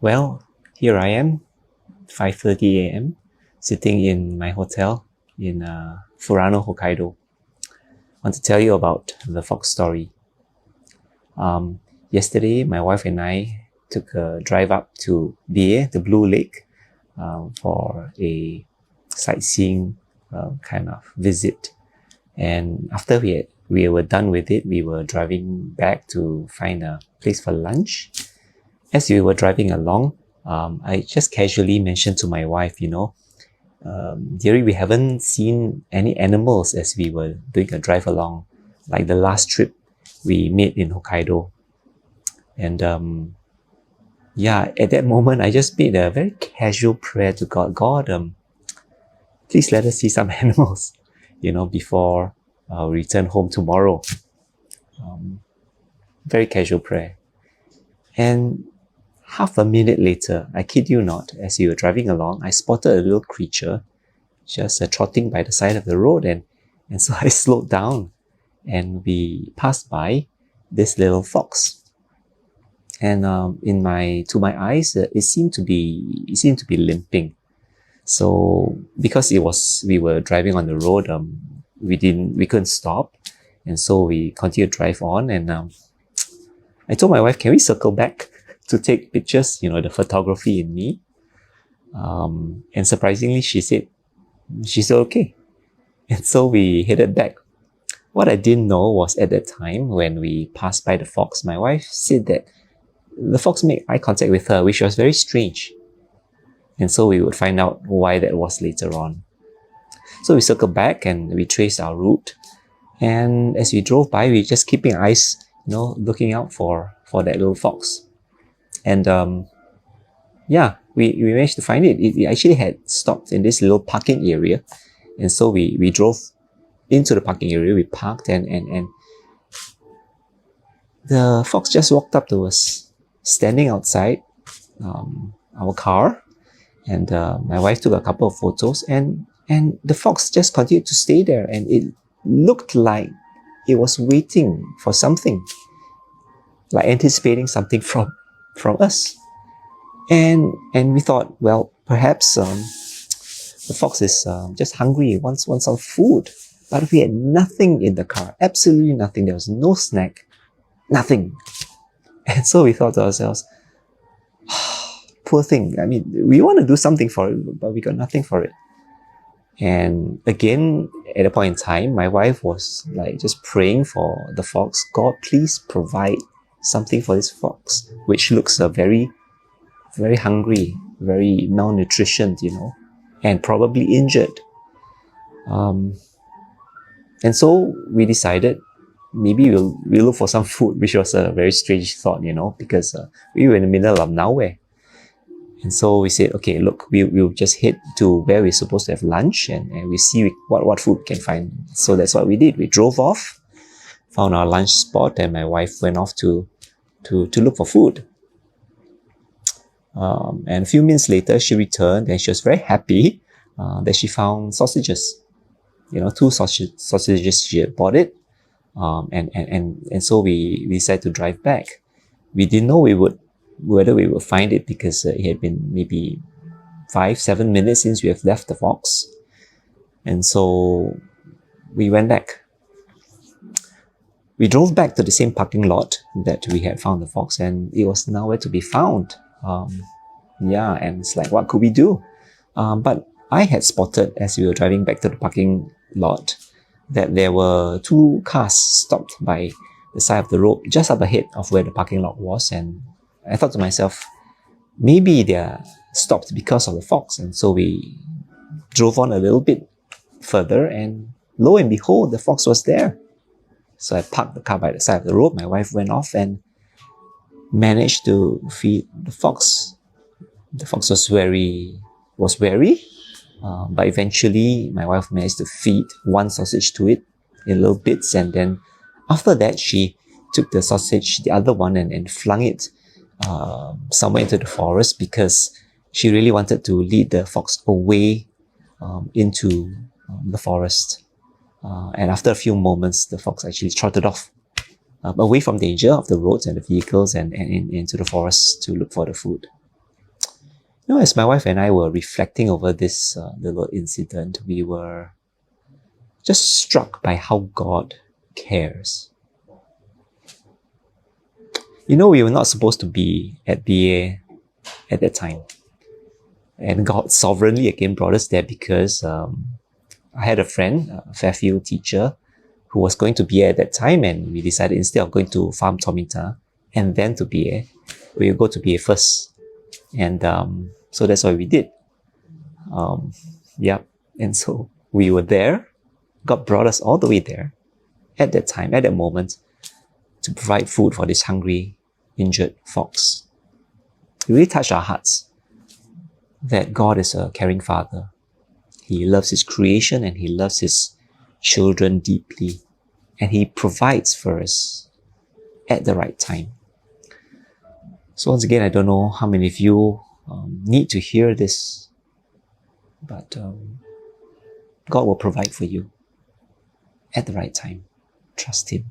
Well, here I am, 5:30 a.m., sitting in my hotel in Furano, Hokkaido. I want to tell you about the fox story. Yesterday, my wife and I took a drive up to Bie, the Blue Lake, for a sightseeing kind of visit. And after we were done with it, we were driving back to find a place for lunch. As we were driving along, I just casually mentioned to my wife, dearie, we haven't seen any animals as we were doing a drive along, like the last trip we made in Hokkaido. And at that moment, I just made a very casual prayer to God. God, please let us see some animals, before we return home tomorrow. Very casual prayer. And half a minute later, I kid you not, as we were driving along, I spotted a little creature just trotting by the side of the road, and so I slowed down, and we passed by this little fox. And to my eyes, it seemed to be limping. So because we were driving on the road, we couldn't stop, and so we continued to drive on. And I told my wife, can we circle back to take pictures, the photography in me. And surprisingly, she said okay. And so we headed back. What I didn't know was at that time, when we passed by the fox, my wife said that the fox made eye contact with her, which was very strange. And so we would find out why that was later on. So we circled back and we traced our route. And as we drove by, we were just keeping eyes, looking out for that little fox. And we managed to find it. It actually had stopped in this little parking area. And so we drove into the parking area, we parked, and the fox just walked up to us, standing outside our car. And my wife took a couple of photos, and the fox just continued to stay there, and it looked like it was waiting for something, like anticipating something from us. And we thought, well, perhaps the fox is just hungry, wants some food. But we had nothing in the car, absolutely nothing. There was no snack, nothing. And so we thought to ourselves, poor thing. I mean, we want to do something for it, but we got nothing for it. And again, at a point in time, my wife was like just praying for the fox. God, please provide something for this fox, which looks very, very hungry, very malnutritioned, and probably injured. And so we decided maybe we'll look for some food, which was a very strange thought, because we were in the middle of nowhere. And so we said, okay, look, we'll just head to where we're supposed to have lunch, and we see what food we can find. So that's what we did. We drove off, found our lunch spot, and my wife went off to look for food. And a few minutes later, she returned, and she was very happy that she found sausages. 2 sausages she had bought it. And so we decided to drive back. We didn't know whether we would find it, because it had been maybe 5-7 minutes since we have left the fox. And so we went back. We drove back to the same parking lot that we had found the fox, and it was nowhere to be found. And it's like, what could we do? But I had spotted, as we were driving back to the parking lot, that there were 2 cars stopped by the side of the road just up ahead of where the parking lot was. And I thought to myself, maybe they're stopped because of the fox. And so we drove on a little bit further, and lo and behold, the fox was there. So I parked the car by the side of the road. My wife went off and managed to feed the fox. The fox was wary, but eventually my wife managed to feed 1 sausage to it in little bits, and then after that she took the sausage, the other one, and flung it somewhere into the forest, because she really wanted to lead the fox away into the forest. And after a few moments, the fox actually trotted off away from danger of the roads and the vehicles, and into the forest to look for the food. As my wife and I were reflecting over this little incident, we were just struck by how God cares. We were not supposed to be at BA at that time. And God sovereignly again brought us there because I had a friend, a Fairfield teacher, who was going to BA at that time, and we decided instead of going to Farm Tomita and then to BA, we would go to BA first. And so that's what we did. And so we were there. God brought us all the way there at that time, at that moment, to provide food for this hungry, injured fox. It really touched our hearts that God is a caring Father. He loves His creation and He loves His children deeply. And He provides for us at the right time. So once again, I don't know how many of you need to hear this, but God will provide for you at the right time. Trust Him.